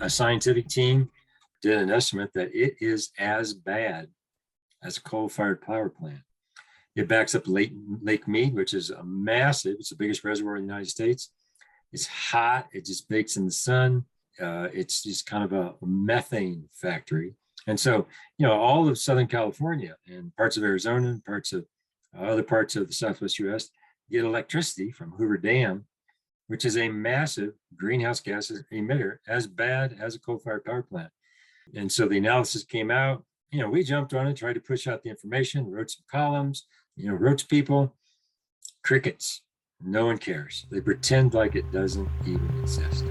a scientific team did an estimate that it is as bad as a coal-fired power plant. It backs up Lake Mead, which is a massive, it's the biggest reservoir in the United States. It's hot, it just bakes in the sun. It's just kind of a methane factory. And so, all of Southern California and parts of Arizona and parts of other parts of the Southwest US get electricity from Hoover Dam, which is a massive greenhouse gas emitter, as bad as a coal-fired power plant. And so the analysis came out, we jumped on it, tried to push out the information, wrote some columns, wrote to people, crickets. No one cares. They pretend like it doesn't even exist.